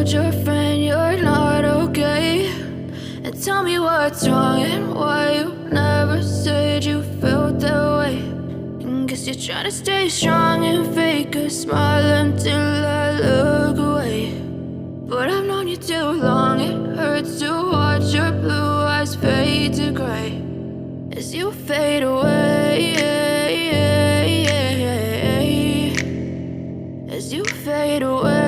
told your friend you're not okay? And tell me what's wrong and why you never said you felt that way. And guess you're trying to stay strong and fake a smile until I look away. But I've known you too long, it hurts to watch your blue eyes fade to gray as you fade away, as you fade away.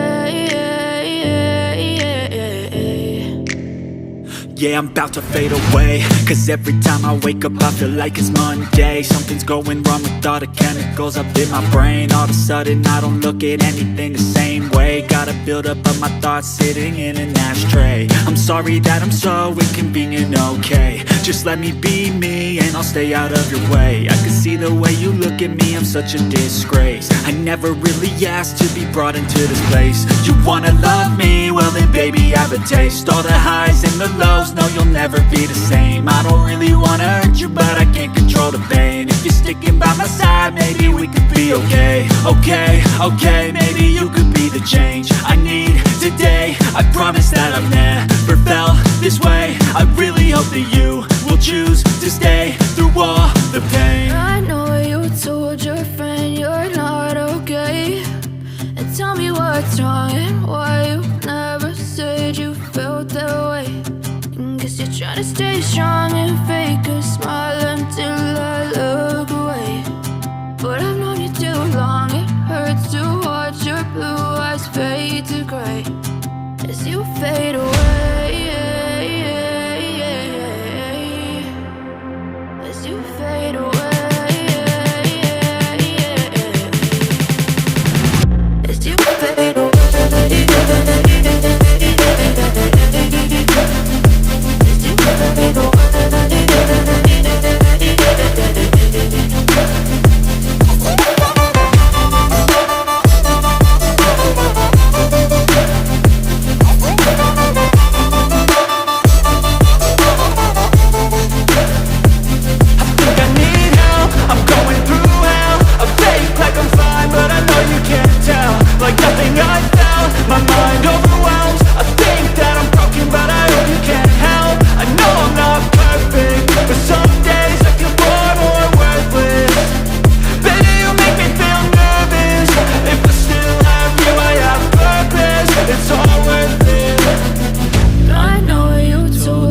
Yeah, I'm about to fade away, cause every time I wake up I feel like it's Monday. Something's going wrong with all the chemicals up in my brain. All of a sudden I don't look at anything the same way. Got a buildup of my thoughts sitting in an ashtray. I'm sorry that I'm so inconvenient, okay? Just let me be me and I'll stay out of your way. I can see the way you look at me, I'm such a disgrace. I never really asked to be brought into this place. You wanna love me? Well then baby have a taste. All the highs and the lows, no, you'll never be the same. I don't really wanna hurt you, but I can't control the pain. If you're sticking by my side, maybe we could be okay. Okay, maybe you could be the change I need today. I promise that I've never felt this way. I really hope that you will choose to stay through all the pain. I know you told your friend you're not okay. And tell me what's wrong and why you never said you felt that way. Guess you're trying to stay strong and fake a smile until I look away. But I've known you too long, it hurts to watch your blue eyes fade to gray as you fade away.